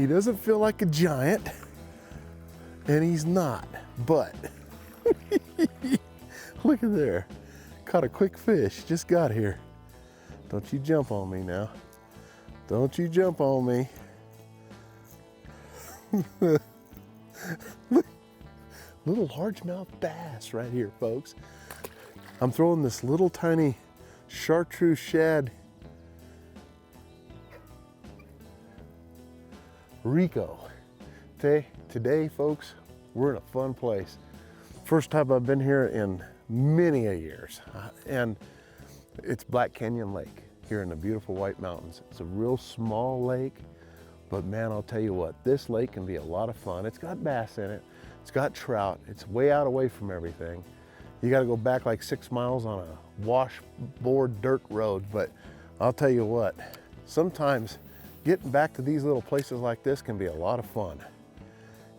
He doesn't feel like a giant, and he's not, but look at there. Caught a quick fish, just got here. Don't you jump on me now. Don't you jump on me. Little largemouth bass right here, folks. I'm throwing this little tiny chartreuse shad Rico. Today, folks, we're in a fun place. First time I've been here in many a years, and it's Black Canyon Lake here in the beautiful White Mountains. It's a real small lake, but man, I'll tell you what, this lake can be a lot of fun. It's got bass in it, it's got trout, it's way out away from everything. You got to go back like 6 miles on a washboard dirt road, but I'll tell you what, sometimes getting back to these little places like this can be a lot of fun.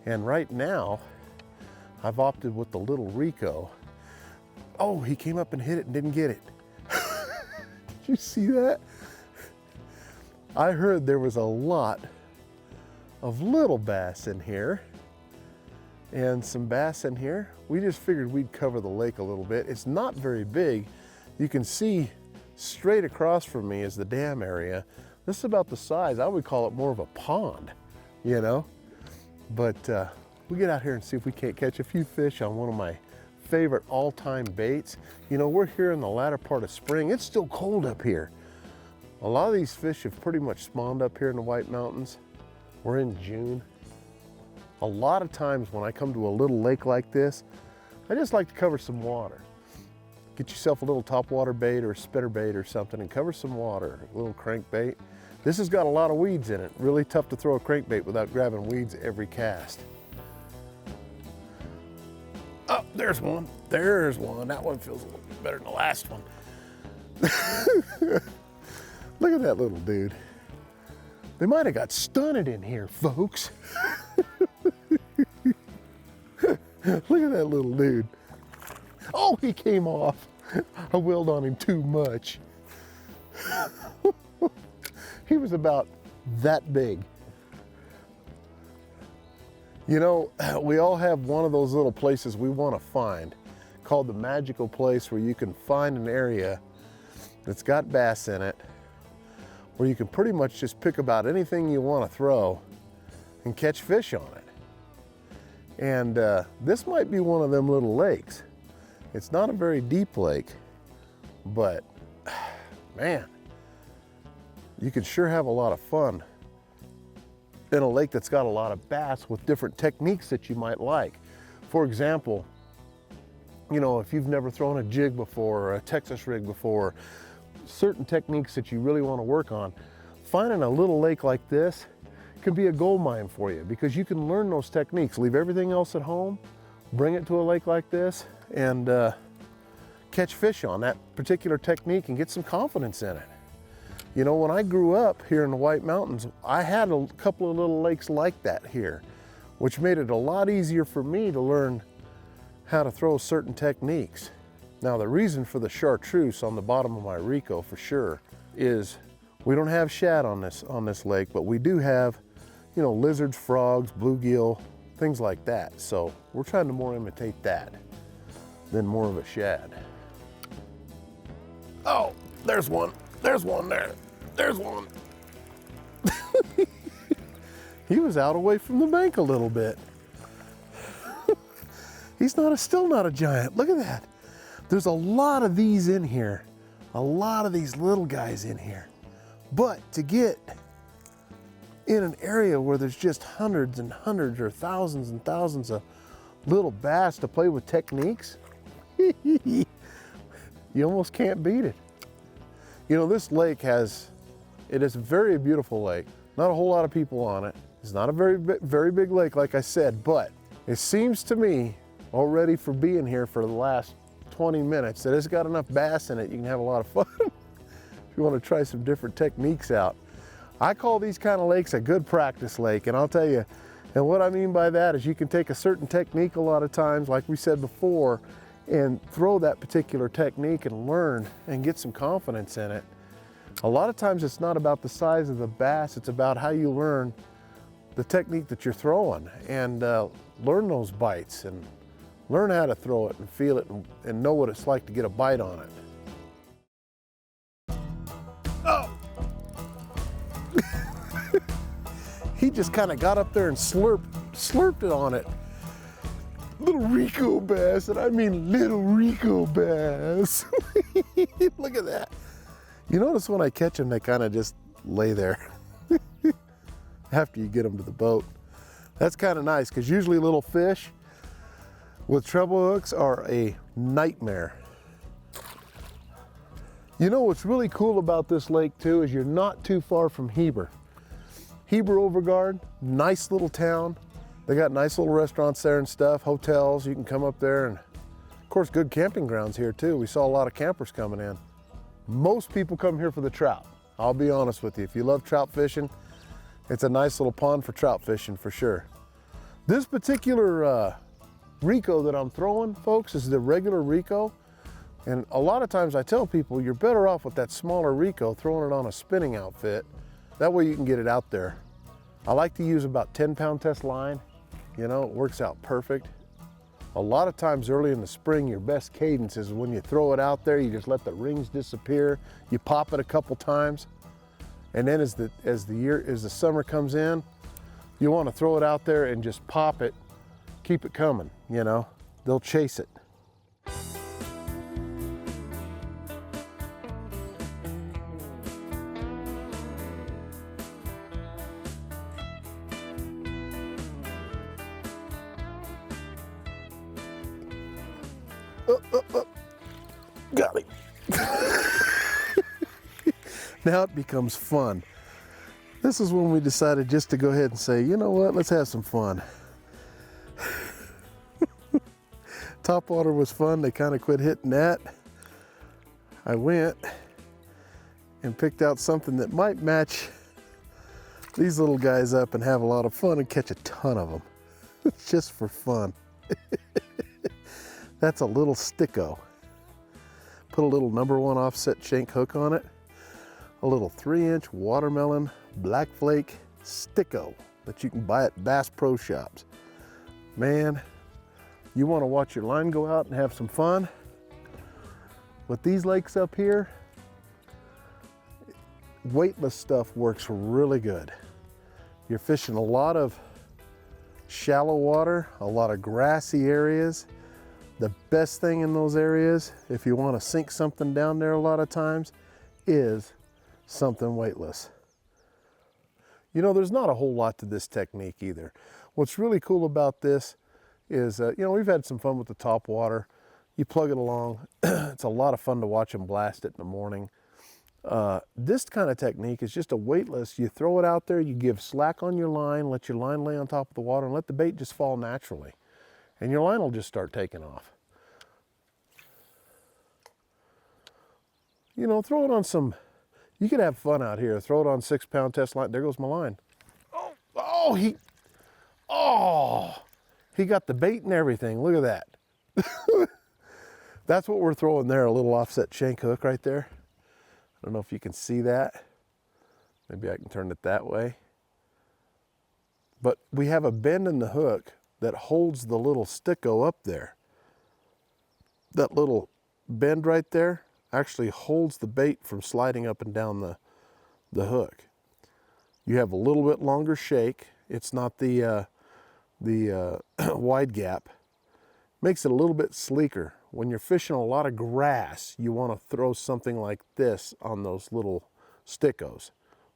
And right now, I've opted with the little Rico. Oh, he came up and hit it and didn't get it. Did you see that? I heard there was a lot of little bass in here and some bass in here. We just figured we'd cover the lake a little bit. It's not very big. You can see straight across from me is the dam area. This is about the size, I would call it more of a pond, you know? But we'll get out here and see if we can't catch a few fish on one of my favorite all-time baits. You know, we're here in the latter part of spring. It's still cold up here. A lot of these fish have pretty much spawned up here in the White Mountains. We're in June. A lot of times when I come to a little lake like this, I just like to cover some water. Get yourself a little topwater bait or a spinnerbait or something and cover some water, a little crankbait. This has got a lot of weeds in it. Really tough to throw a crankbait without grabbing weeds every cast. Oh, there's one. There's one. That one feels a little bit better than the last one. Look at that little dude. They might have got stunted in here, folks. Look at that little dude. Oh, he came off. I willed on him too much. He was about that big. You know, we all have one of those little places we want to find called the magical place where you can find an area that's got bass in it, where you can pretty much just pick about anything you want to throw and catch fish on it. And this might be one of them little lakes. It's not a very deep lake, but man, you can sure have a lot of fun in a lake that's got a lot of bass with different techniques that you might like. For example, you know, if you've never thrown a jig before or a Texas rig before, certain techniques that you really want to work on, finding a little lake like this can be a gold mine for you, because you can learn those techniques, leave everything else at home, bring it to a lake like this, and catch fish on that particular technique and get some confidence in it. You know, when I grew up here in the White Mountains, I had a couple of little lakes like that here, which made it a lot easier for me to learn how to throw certain techniques. Now, the reason for the chartreuse on the bottom of my Rico for sure is we don't have shad on this lake, but we do have, you know, lizards, frogs, bluegill, things like that. So we're trying to more imitate that than more of a shad. Oh, there's one. There's one there. There's one. He was out away from the bank a little bit. He's still not a giant. Look at that. There's a lot of these in here. A lot of these little guys in here. But to get in an area where there's just hundreds and hundreds or thousands and thousands of little bass to play with techniques, you almost can't beat it. You know, this lake is a very beautiful lake. Not a whole lot of people on it. It's not a very big lake, like I said, but it seems to me already for being here for the last 20 minutes that it's got enough bass in it you can have a lot of fun if you want to try some different techniques out. I call these kind of lakes a good practice lake, and I'll tell you, and what I mean by that is you can take a certain technique a lot of times, like we said before, and throw that particular technique and learn and get some confidence in it. A lot of times it's not about the size of the bass, it's about how you learn the technique that you're throwing and learn those bites and learn how to throw it and feel it and know what it's like to get a bite on it. Oh! He just kind of got up there and slurped it on it. Little Rico bass, and I mean little Rico bass. Look at that. You notice when I catch them, they kind of just lay there after you get them to the boat. That's kind of nice, because usually little fish with treble hooks are a nightmare. You know what's really cool about this lake too is you're not too far from Heber. Heber Overguard, nice little town. They got nice little restaurants there and stuff, hotels. You can come up there, and of course good camping grounds here too. We saw a lot of campers coming in. Most people come here for the trout. I'll be honest with you. If you love trout fishing, it's a nice little pond for trout fishing for sure. This particular Rico that I'm throwing, folks, is the regular Rico. And a lot of times I tell people you're better off with that smaller Rico, throwing it on a spinning outfit. That way you can get it out there. I like to use about 10-pound test line. You know, it works out perfect. A lot of times early in the spring, your best cadence is when you throw it out there, you just let the rings disappear. You pop it a couple times. And then as the summer comes in, you want to throw it out there and just pop it, keep it coming, you know. They'll chase it. Got it. Now it becomes fun. This is when we decided just to go ahead and say, you know what, let's have some fun. Topwater was fun. They kind of quit hitting that. I went and picked out something that might match these little guys up and have a lot of fun and catch a ton of them. Just for fun. That's a little sticko. Put a little #1 offset shank hook on it. A little 3-inch watermelon black flake sticko that you can buy at Bass Pro Shops. Man, you want to watch your line go out and have some fun? With these lakes up here, weightless stuff works really good. You're fishing a lot of shallow water, a lot of grassy areas. The best thing in those areas, if you want to sink something down there a lot of times, is something weightless. You know, there's not a whole lot to this technique either. What's really cool about this is, you know, we've had some fun with the top water. You plug it along. It's a lot of fun to watch them blast it in the morning. This kind of technique is just a weightless. You throw it out there, you give slack on your line, let your line lay on top of the water, and let the bait just fall naturally. And your line will just start taking off. You know, throw it on some, you could have fun out here. Throw it on 6-pound test line. There goes my line. He got the bait and everything. Look at that. That's what we're throwing there, a little offset shank hook right there. I don't know if you can see that. Maybe I can turn it that way. But we have a bend in the hook that holds the little sticko up there. That little bend right there actually holds the bait from sliding up and down the hook. You have a little bit longer shake. It's not the wide gap. Makes it a little bit sleeker. When you're fishing a lot of grass, you want to throw something like this on those little stickos,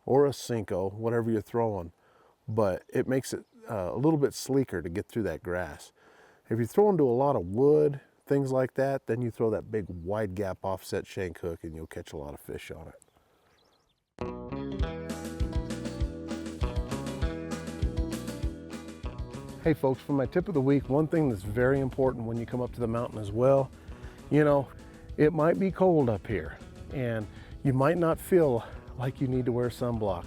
or a Cinco, whatever you're throwing. But it makes it a little bit sleeker to get through that grass. If you're throwing to a lot of wood, things like that, then you throw that big wide gap offset shank hook and you'll catch a lot of fish on it. Hey folks, for my tip of the week, one thing that's very important when you come up to the mountain as well, you know, it might be cold up here and you might not feel like you need to wear sunblock,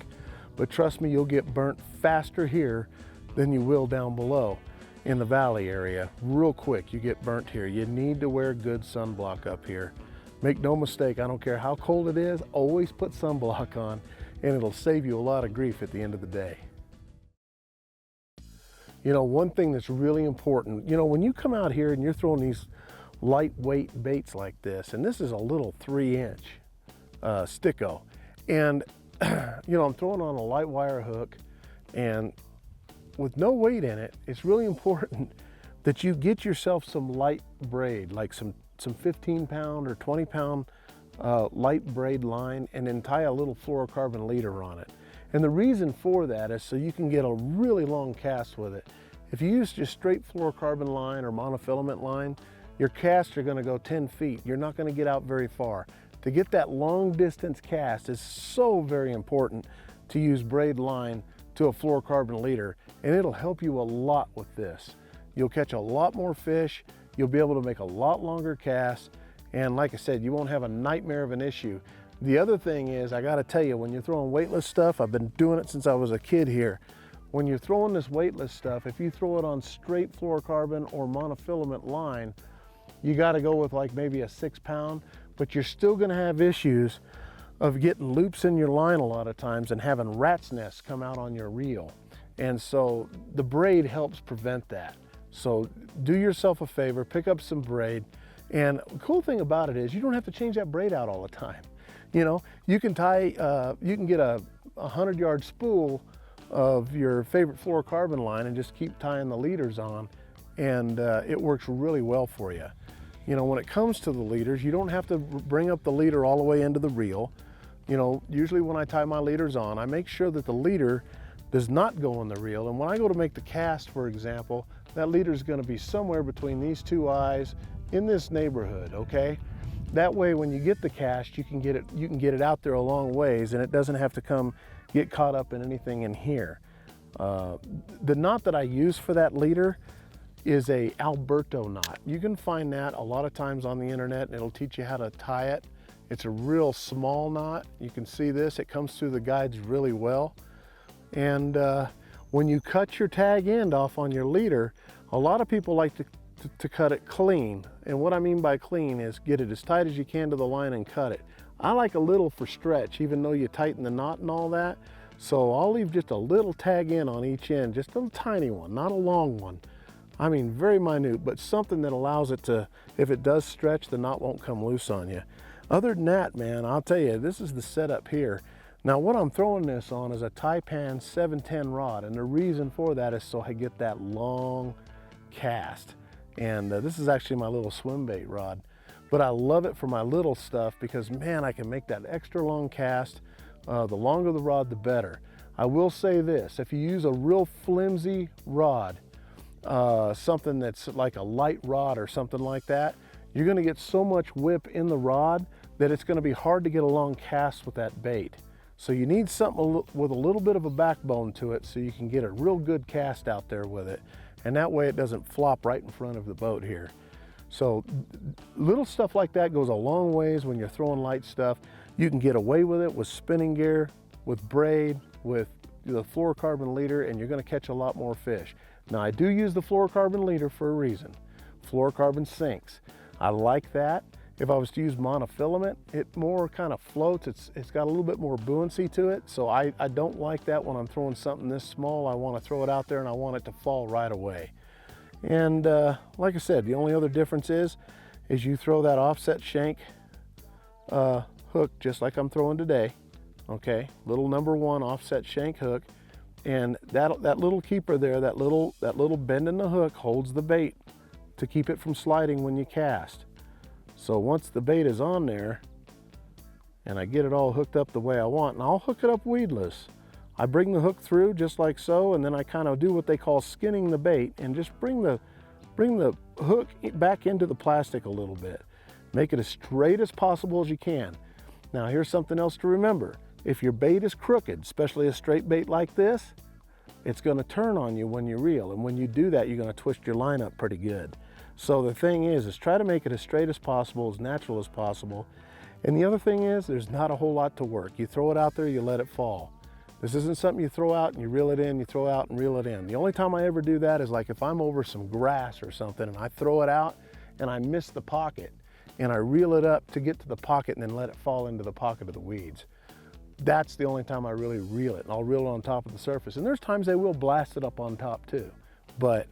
but trust me, you'll get burnt faster here than you will down below in the valley area. Real quick, you get burnt here. You need to wear good sunblock up here. Make no mistake, I don't care how cold it is, always put sunblock on and it'll save you a lot of grief at the end of the day. You know, one thing that's really important, you know, when you come out here and you're throwing these lightweight baits like this, and this is a little 3-inch sticko, and you know, I'm throwing on a light wire hook, and with no weight in it, it's really important that you get yourself some light braid, like some 15-pound or 20-pound light braid line, and then tie a little fluorocarbon leader on it. And the reason for that is so you can get a really long cast with it. If you use just straight fluorocarbon line or monofilament line, your casts are going to go 10 feet. You're not going to get out very far. To get that long distance cast is so very important to use braid line to a fluorocarbon leader, and it'll help you a lot with this. You'll catch a lot more fish, you'll be able to make a lot longer casts, and like I said, you won't have a nightmare of an issue. The other thing is, I gotta tell you, when you're throwing weightless stuff, I've been doing it since I was a kid here. When you're throwing this weightless stuff, if you throw it on straight fluorocarbon or monofilament line, you gotta go with like maybe a 6-pound, but you're still gonna have issues of getting loops in your line a lot of times and having rat's nests come out on your reel. And so the braid helps prevent that. So do yourself a favor, pick up some braid. And the cool thing about it is you don't have to change that braid out all the time. You know, you can tie, you can get a 100-yard spool of your favorite fluorocarbon line and just keep tying the leaders on, and it works really well for you. You know, when it comes to the leaders, you don't have to bring up the leader all the way into the reel. You know, usually when I tie my leaders on, I make sure that the leader does not go in the reel. And when I go to make the cast, for example, that leader is going to be somewhere between these two eyes in this neighborhood, okay? That way, when you get the cast, you can get it out there a long ways, and it doesn't have to get caught up in anything in here. The knot that I use for that leader is a Alberto knot. You can find that a lot of times on the internet, and it'll teach you how to tie it. It's a real small knot. You can see this, it comes through the guides really well. And when you cut your tag end off on your leader, a lot of people like to cut it clean. And what I mean by clean is get it as tight as you can to the line and cut it. I like a little for stretch, even though you tighten the knot and all that. So I'll leave just a little tag end on each end, just a tiny one, not a long one. I mean, very minute, but something that allows it to, if it does stretch, the knot won't come loose on you. Other than that, man, I'll tell you, this is the setup here. Now, what I'm throwing this on is a Taipan 710 rod, and the reason for that is so I get that long cast. And this is actually my little swim bait rod, but I love it for my little stuff because, man, I can make that extra long cast. The longer the rod, the better. I will say this, if you use a real flimsy rod, something that's like a light rod or something like that, you're gonna get so much whip in the rod that it's gonna be hard to get a long cast with that bait. So you need something with a little bit of a backbone to it so you can get a real good cast out there with it. And that way it doesn't flop right in front of the boat here. So little stuff like that goes a long ways when you're throwing light stuff. You can get away with it with spinning gear, with braid, with the fluorocarbon leader, and you're gonna catch a lot more fish. Now, I do use the fluorocarbon leader for a reason. Fluorocarbon sinks. I like that. If I was to use monofilament, it more kind of floats. It's got a little bit more buoyancy to it. So I don't like that when I'm throwing something this small. I want to throw it out there and I want it to fall right away. And like I said, the only other difference is you throw that offset shank hook just like I'm throwing today. Okay, little #1 offset shank hook. And that little keeper there, that little bend in the hook holds the bait to keep it from sliding when you cast. So once the bait is on there and I get it all hooked up the way I want, and I'll hook it up weedless. I bring the hook through just like so, and then I kind of do what they call skinning the bait and just bring the hook back into the plastic a little bit. Make it as straight as possible as you can. Now here's something else to remember. If your bait is crooked, especially a straight bait like this, it's gonna turn on you when you reel. And when you do that, you're gonna twist your line up pretty good. So the thing is try to make it as straight as possible, as natural as possible. And the other thing is, there's not a whole lot to work. You throw it out there, you let it fall. This isn't something you throw out and you reel it in, you throw out and reel it in. The only time I ever do that is like if I'm over some grass or something and I throw it out and I miss the pocket and I reel it up to get to the pocket and then let it fall into the pocket of the weeds. That's the only time I really reel it, and I'll reel it on top of the surface. And there's times I will blast it up on top too. But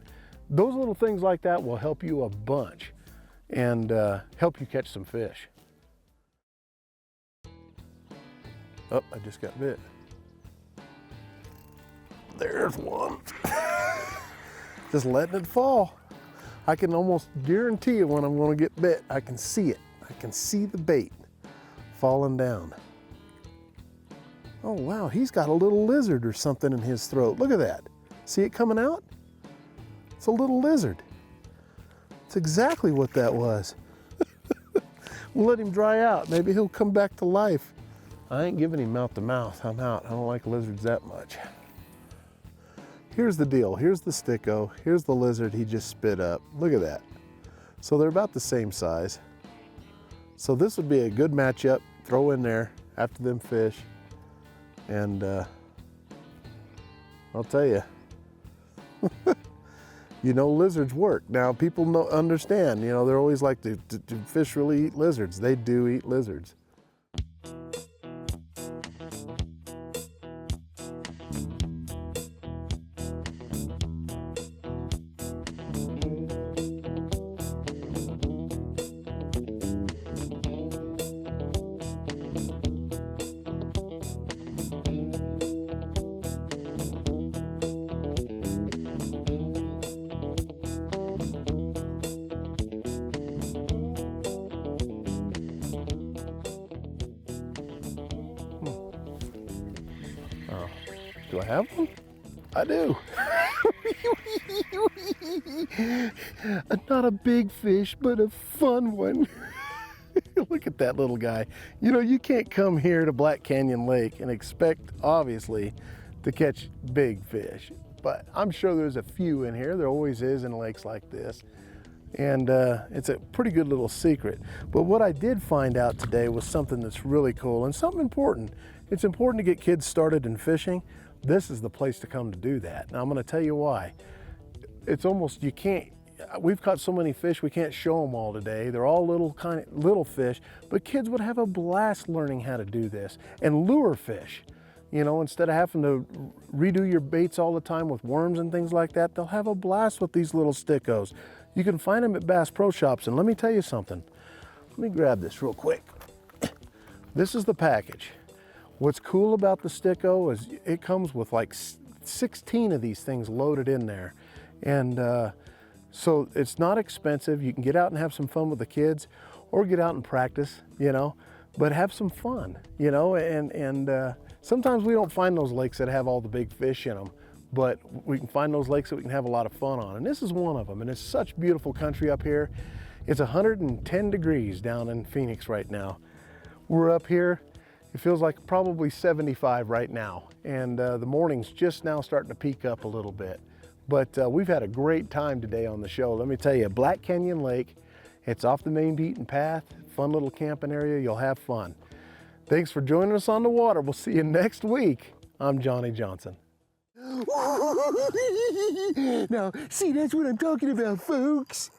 those little things like that will help you a bunch and help you catch some fish. Oh, I just got bit. There's one. Just letting it fall. I can almost guarantee you when I'm going to get bit, I can see it. I can see the bait falling down. Oh wow, he's got a little lizard or something in his throat. Look at that. See it coming out? It's a little lizard. It's exactly what that was. We'll let him dry out. Maybe he'll come back to life. I ain't giving him mouth to mouth. I'm out. I don't like lizards that much. Here's the deal. Here's the sticko. Here's the lizard he just spit up. Look at that. So they're about the same size. So this would be a good matchup. Throw in there after them fish. And I'll tell you, you know, lizards work. Now people understand, you know, they're always like, do fish really eat lizards? They do eat lizards. Do I have one? I do. Not a big fish, but a fun one. Look at that little guy. You know, you can't come here to Black Canyon Lake and expect, obviously, to catch big fish. But I'm sure there's a few in here. There always is in lakes like this. And it's a pretty good little secret. But what I did find out today was something that's really cool and something important. It's important to get kids started in fishing. This is the place to come to do that. Now I'm gonna tell you why. It's almost, you can't, we've caught so many fish, we can't show them all today. They're all little fish, but kids would have a blast learning how to do this and lure fish. You know, instead of having to redo your baits all the time with worms and things like that, they'll have a blast with these little stickos. You can find them at Bass Pro Shops, and let me tell you something. Let me grab this real quick. This is the package. What's cool about the sticko is it comes with like 16 of these things loaded in there. And so it's not expensive. You can get out and have some fun with the kids or get out and practice, you know, but have some fun, you know, and sometimes we don't find those lakes that have all the big fish in them, but we can find those lakes that we can have a lot of fun on. And this is one of them, and it's such beautiful country up here. It's 110 degrees down in Phoenix right now. We're up here. It feels like probably 75 right now, and the morning's just now starting to peak up a little bit. But we've had a great time today on the show. Let me tell you, Black Canyon Lake, it's off the main beaten path, fun little camping area, you'll have fun. Thanks for joining us on the water. We'll see you next week. I'm Johnny Johnson. Now, see, that's what I'm talking about, folks.